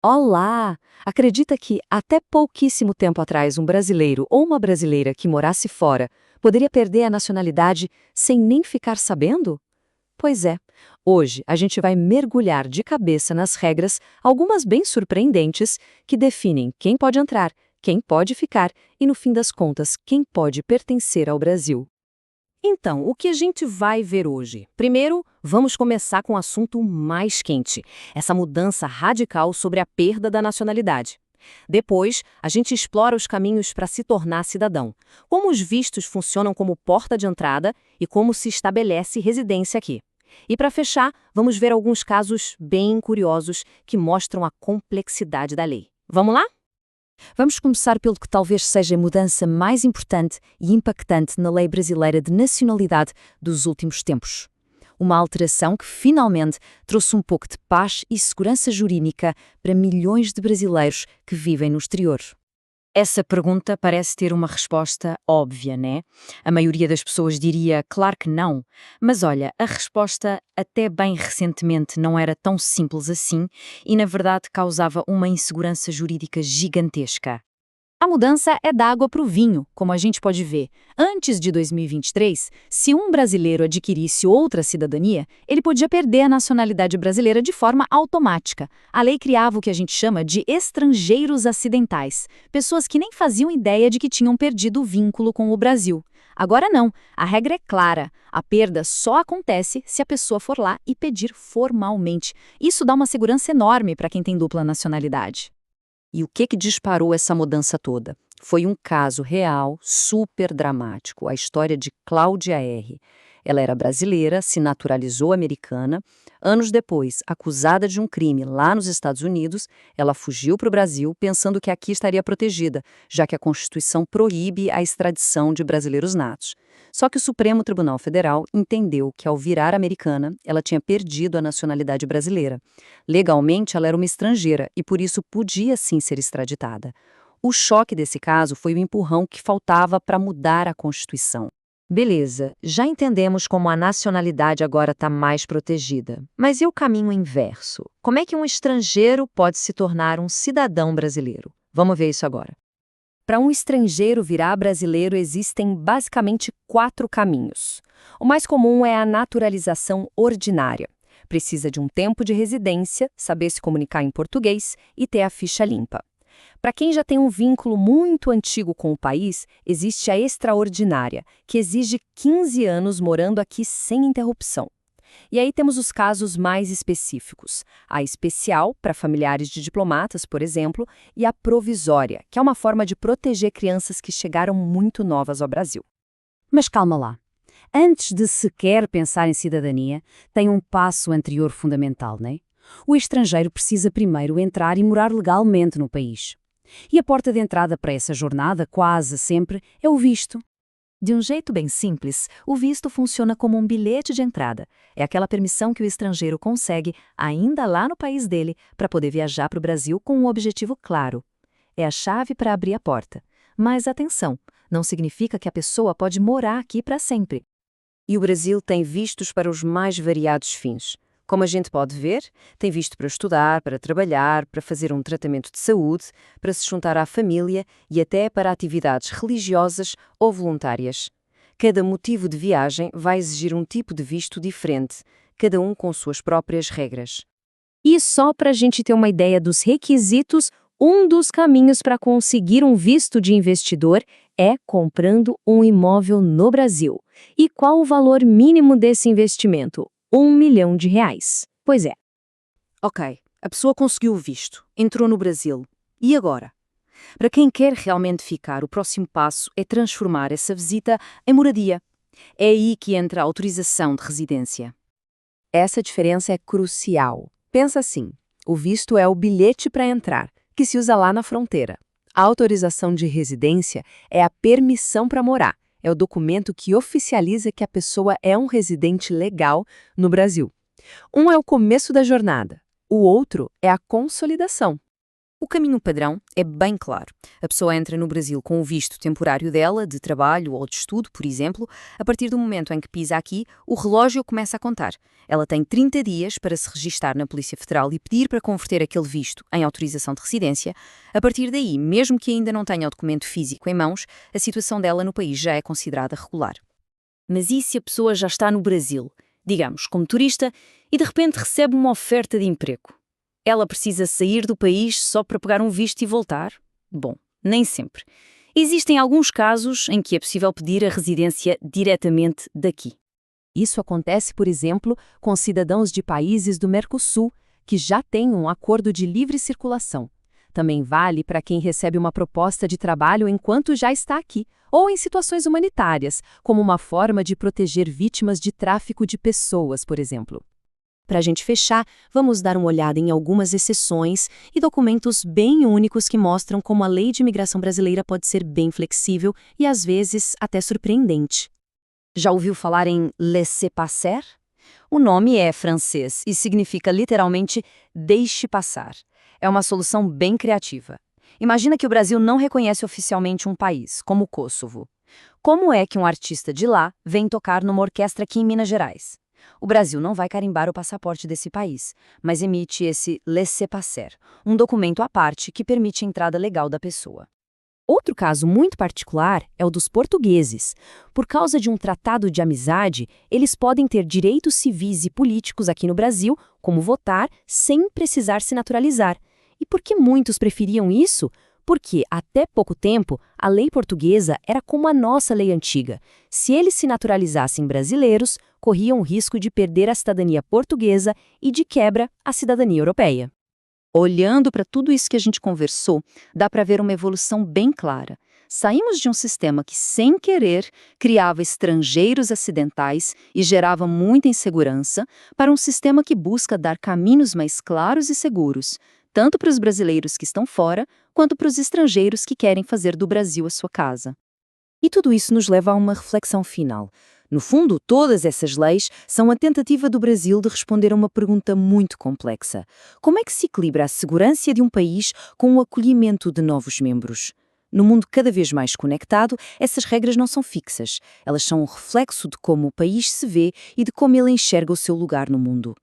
Olá! Acredita que, até pouquíssimo tempo atrás, um brasileiro ou uma brasileira que morasse fora poderia perder a nacionalidade sem nem ficar sabendo? Pois é, hoje a gente vai mergulhar de cabeça nas regras, algumas bem surpreendentes, que definem quem pode entrar, quem pode ficar e, no fim das contas, quem pode pertencer ao Brasil. Então, o que a gente vai ver hoje? Primeiro, vamos começar com o assunto mais quente, essa mudança radical sobre a perda da nacionalidade. Depois, a gente explora os caminhos para se tornar cidadão, como os vistos funcionam como porta de entrada e como se estabelece residência aqui. E para fechar, vamos ver alguns casos bem curiosos que mostram a complexidade da lei. Vamos lá? Vamos começar pelo que talvez seja a mudança mais importante e impactante na lei brasileira de nacionalidade dos últimos tempos. Uma alteração que finalmente trouxe um pouco de paz e segurança jurídica para milhões de brasileiros que vivem no exterior. Essa pergunta parece ter uma resposta óbvia, né? A maioria das pessoas diria, claro que não. Mas olha, a resposta até bem recentemente não era tão simples assim e, na verdade, causava uma insegurança jurídica gigantesca. A mudança é da água para o vinho, como a gente pode ver. Antes de 2023, se um brasileiro adquirisse outra cidadania, ele podia perder a nacionalidade brasileira de forma automática. A lei criava o que a gente chama de estrangeiros acidentais, pessoas que nem faziam ideia de que tinham perdido o vínculo com o Brasil. Agora não, a regra é clara. A perda só acontece se a pessoa for lá e pedir formalmente. Isso dá uma segurança enorme para quem tem dupla nacionalidade. E o que disparou essa mudança toda? Foi um caso real, super dramático, a história de Cláudia R. Ela era brasileira, se naturalizou americana. Anos depois, acusada de um crime lá nos Estados Unidos, ela fugiu para o Brasil pensando que aqui estaria protegida, já que a Constituição proíbe a extradição de brasileiros natos. Só que o Supremo Tribunal Federal entendeu que, ao virar americana, ela tinha perdido a nacionalidade brasileira. Legalmente, ela era uma estrangeira e, por isso, podia sim ser extraditada. O choque desse caso foi o empurrão que faltava para mudar a Constituição. Beleza, já entendemos como a nacionalidade agora está mais protegida. Mas e o caminho inverso? Como é que um estrangeiro pode se tornar um cidadão brasileiro? Vamos ver isso agora. Para um estrangeiro virar brasileiro, existem basicamente 4 caminhos. O mais comum é a naturalização ordinária. Precisa de um tempo de residência, saber se comunicar em português e ter a ficha limpa. Para quem já tem um vínculo muito antigo com o país, existe a extraordinária, que exige 15 anos morando aqui sem interrupção. E aí temos os casos mais específicos. A especial, para familiares de diplomatas, por exemplo, e a provisória, que é uma forma de proteger crianças que chegaram muito novas ao Brasil. Mas calma lá. Antes de sequer pensar em cidadania, tem um passo anterior fundamental, não é? O estrangeiro precisa primeiro entrar e morar legalmente no país. E a porta de entrada para essa jornada, quase sempre, é o visto. De um jeito bem simples, o visto funciona como um bilhete de entrada. É aquela permissão que o estrangeiro consegue, ainda lá no país dele, para poder viajar para o Brasil com um objetivo claro. É a chave para abrir a porta. Mas atenção, não significa que a pessoa pode morar aqui para sempre. E o Brasil tem vistos para os mais variados fins. Como a gente pode ver, tem visto para estudar, para trabalhar, para fazer um tratamento de saúde, para se juntar à família e até para atividades religiosas ou voluntárias. Cada motivo de viagem vai exigir um tipo de visto diferente, cada um com suas próprias regras. E só para a gente ter uma ideia dos requisitos, um dos caminhos para conseguir um visto de investidor é comprando um imóvel no Brasil. E qual o valor mínimo desse investimento? R$ 1 milhão. Pois é. Ok, a pessoa conseguiu o visto, entrou no Brasil. E agora? Para quem quer realmente ficar, o próximo passo é transformar essa visita em moradia. É aí que entra a autorização de residência. Essa diferença é crucial. Pensa assim, o visto é o bilhete para entrar, que se usa lá na fronteira. A autorização de residência é a permissão para morar. É o documento que oficializa que a pessoa é um residente legal no Brasil. Um é o começo da jornada, o outro é a consolidação. O caminho padrão é bem claro. A pessoa entra no Brasil com o visto temporário dela, de trabalho ou de estudo, por exemplo. A partir do momento em que pisa aqui, o relógio começa a contar. Ela tem 30 dias para se registar na Polícia Federal e pedir para converter aquele visto em autorização de residência. A partir daí, mesmo que ainda não tenha o documento físico em mãos, a situação dela no país já é considerada regular. Mas e se a pessoa já está no Brasil, digamos, como turista, e de repente recebe uma oferta de emprego? Ela precisa sair do país só para pegar um visto e voltar? Bom, nem sempre. Existem alguns casos em que é possível pedir a residência diretamente daqui. Isso acontece, por exemplo, com cidadãos de países do Mercosul, que já têm um acordo de livre circulação. Também vale para quem recebe uma proposta de trabalho enquanto já está aqui, ou em situações humanitárias, como uma forma de proteger vítimas de tráfico de pessoas, por exemplo. Para a gente fechar, vamos dar uma olhada em algumas exceções e documentos bem únicos que mostram como a lei de imigração brasileira pode ser bem flexível e, às vezes, até surpreendente. Já ouviu falar em laissez-passer? O nome é francês e significa literalmente deixe passar. É uma solução bem criativa. Imagina que o Brasil não reconhece oficialmente um país, como o Kosovo. Como é que um artista de lá vem tocar numa orquestra aqui em Minas Gerais? O Brasil não vai carimbar o passaporte desse país, mas emite esse laissez-passer, um documento à parte que permite a entrada legal da pessoa. Outro caso muito particular é o dos portugueses. Por causa de um tratado de amizade, eles podem ter direitos civis e políticos aqui no Brasil, como votar, sem precisar se naturalizar. E por que muitos preferiam isso? Porque, até pouco tempo, a lei portuguesa era como a nossa lei antiga. Se eles se naturalizassem brasileiros, corriam o risco de perder a cidadania portuguesa e, de quebra, a cidadania europeia. Olhando para tudo isso que a gente conversou, dá para ver uma evolução bem clara. Saímos de um sistema que, sem querer, criava estrangeiros acidentais e gerava muita insegurança, para um sistema que busca dar caminhos mais claros e seguros, tanto para os brasileiros que estão fora, quanto para os estrangeiros que querem fazer do Brasil a sua casa. E tudo isso nos leva a uma reflexão final. No fundo, todas essas leis são a tentativa do Brasil de responder a uma pergunta muito complexa. Como é que se equilibra a segurança de um país com o acolhimento de novos membros? No mundo cada vez mais conectado, essas regras não são fixas. Elas são um reflexo de como o país se vê e de como ele enxerga o seu lugar no mundo.